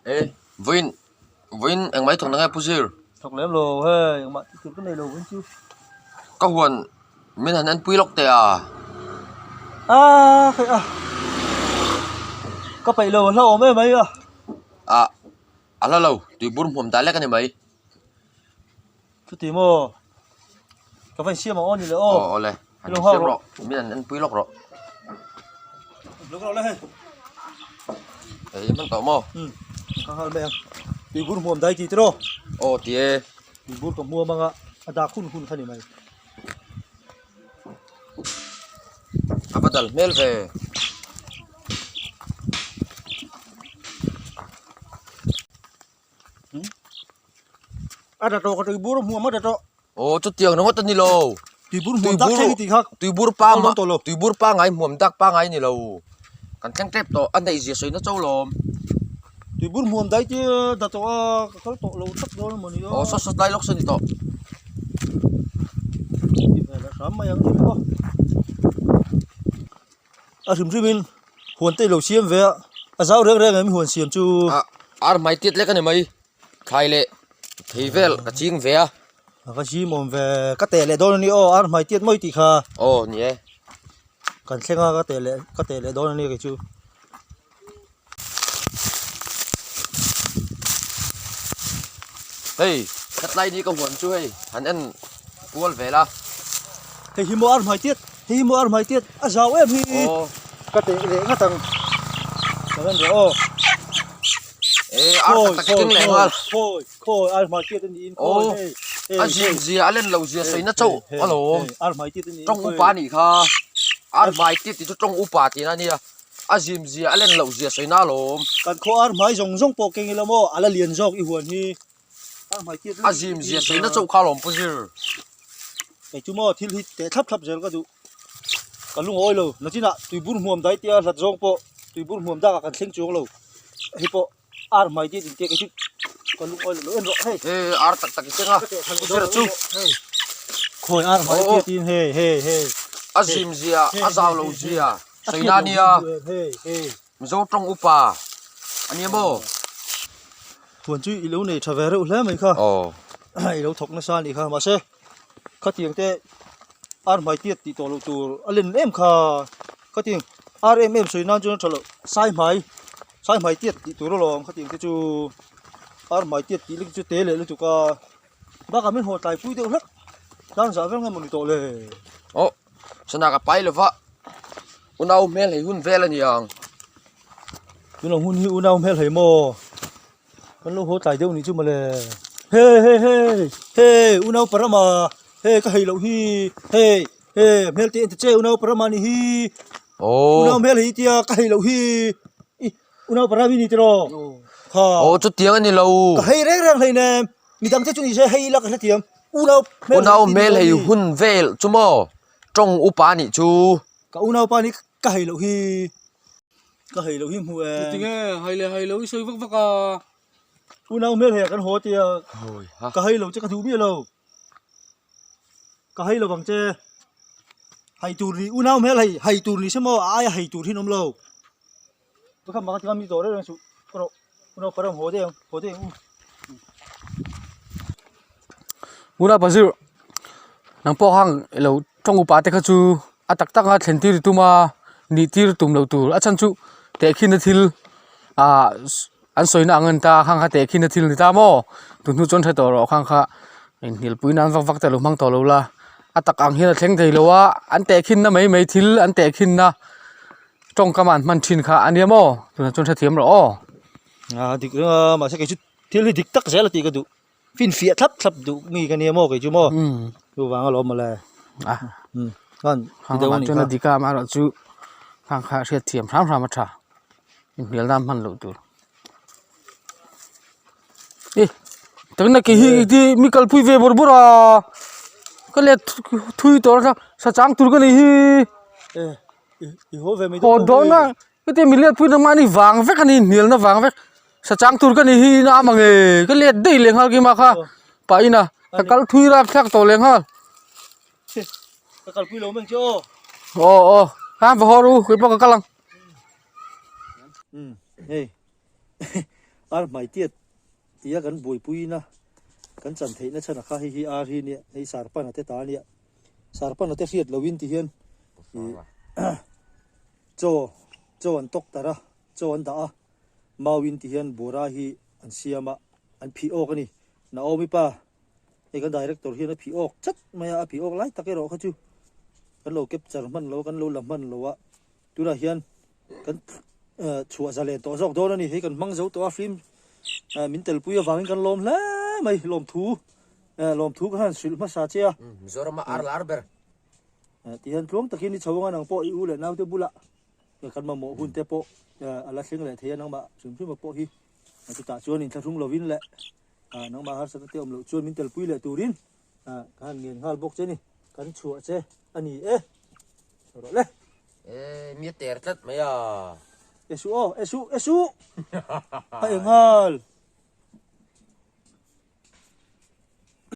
Ê, Vin anh mấy thằng nó nghe pusir. Thọc lém lồ he, mà chụp cái này lồ vẫn chưa. Có huần mình hắn ăn pui lóc tè à. Phải có phải lồ lâu mấy mấy à? À, ala lâu, tùy buồn hôm tái lẽ cái này mấy. Chút tí mò, có phải xem mà on gì nữa ô? Lẹ, hắn Lâu xếp hao rõ, mình ăn pui lóc rõ. Lúc nào lên? Đấy, mình tỏ mò. Khang hal mẹ, tí bún muồm đây tí tro. Tìa, Tí bún có mua mà ada khun khăn mày. apa dal, mel về. Ada tro cái tí bún muồm ada tro. Chút tiếng nó ngót tân đi lâu. Tí bún muồm tắc thế tí khác. Tùy bún pa mà, tùy bún pa ngay, muồm tắc pa ngay đi lâu. Cần chăng trép to, anh đây gì nó trâu lồm. Tí bún muồm đây chứ, đã tro cái tổ lâu tắc đó mà đi. Sốt đây lóc sơn đi to. Sớm mày ăn đi có. Rìm mình huồn tây lầu xiêm về giáo rước rước em huồn xiêm chu Mày tiết lấy cái này mày khai lệ thì về cái chiên về cái gì mà về cái tệ lệ đó ni mày tiết mấy tỷ kha nhé cần xem cái tệ lệ đó ni cái chu hey cắt lại đi công huấn chú hey hắn ăn cuốn về là thì hi mua mày tiết giáo em hi cái tệ lệ ngắt thằng cái này tắc cái này mà khôi mày tiết đi gì lên lầu gì xây nó trâu alo mày tiết đi trong upa nỉ kha mày tiết thì trong upa thì na nia gì lên lầu gì xây na lom cần khô mày rong po kinh là mo liền rong i huồn hi mày tiết gì xây nó trâu khá lom pusir cái chú mò thil hít té thấp giờ cái đủ cái lung oi lo nó chỉ là tùy bún muồm đấy tia lật rong po tùy bún muồm ra cả sinh chuông lo hi po mày tiết thì cái chú cái lung oi lo en rõ hey tắc cái tiếng à pusir chú khôi mày tiết tin he gì giao lầu gì xây na nia dấu trong upa anh em bố huồn chú ilu này trở về đâu lẽ mày kha ilu thọc nó san đi kha mà xe khát tiếng thế mày tiết thì tổ lô tổ lên em kha khát tiếng em suy nan cho nó sai mày tiết thì tổ lô khát tiếng thế chú mày tiết thì lúc chú tế lệ lúc chú ca bác mình hồ tài phui tiêu hết đang giả vâng nghe một tổ lệ sao nào cái bay là vợ unau mel hay hun ve là nhàng chúng là hun hi unau mel hay mò con lô hồ tài tiêu này chú mà lệ hey unau parama hey cái hay lậu hi hey mel tiền thì chơi unau parama ni hi unau mel hi tia cái hay lậu hi unau parama ni tro chút tiếng anh đi lâu cái hay reng hay nè mi đang chơi chúng đi chơi hay là cái tiếng unau mel hay hun ve chú mò trong upa ni chú cái unau pa ni cái hay lậu hi mùa tiếng hay lậu chơi vắc vắc unau mel hay cái hồ tia cái hay lậu chắc cái thú bia lậu cái hay lậu bằng che hay tù ni unau mel hay tù ni xem mò ai hay tù thì nôm lậu tôi không bằng cái mi tổ đấy là chú unau pa hồ thế una bazir nang po hang lo trong upa te kha chu atak tak a thlen tir tuma ni tir tum lo tur achan chu te khin thil an soina angan ta khang kha te khin thil ni ta mo tu nu chon the to ro khang kha in hil pui nan vak vak te lo mang to lo la atak ang hian thleng thei lo wa an te khin na mai thil an te khin na trong kaman man thin kha ania mo tu chon the thiam ro thì mà sẽ cái chút thiếu thì tắc sẽ là tí cái đủ phim phía thấp đủ mi cái này mò cái chú mò chú vàng ở mà là con khang ma chon na dika ma ro chu khang kha se thiam thram ma tha in hil nam man lo tur tang na ki hi ti mi kal pui ve bor bor a ka le thui tor sa chang tur ka ni hi hố về mấy đó na cái ti mi le pui na ma ni wang vek ani hil na wang vek sa chang tur ka ni hi na ma nge ka le dei leng hal ki ma kha pa ina ka kal thui ra thak to leng hal cái cặp pui lố mình chưa ham vào ho ru cái bao cái lăng hey ar mai tiet tia kan boi pui na kan chan thei na chana kha hi ar hi ni ei sarpan ate ta ni sarpan ate riat lowin ti hian cho an tok tara cho an da mawin ti hian bora hi an siama an phi ok ani na omi pa ei kan director hian a phi ok chat maya a phi ok lai takero kha chu kan lo capture man lo kan lo lam man lo wa tura hian kan chua zale to jok don ani he kan mang zo to a film min tel pui awangin kan lom hle mai lom thu kan sil ma sa chia Zoram ar larber. ti han tlong takin ni chawanga nang po i u le naw te bula kan ma mo hun te po ala sing le the nang ma sim sim po hi tu ta chuan in thlung lovin le nang ma har sa te om lo chuan min tel pui le turin kan ngien hal bok che ni kan chua che ani ro le Mi ter tat maya. esu ai ngal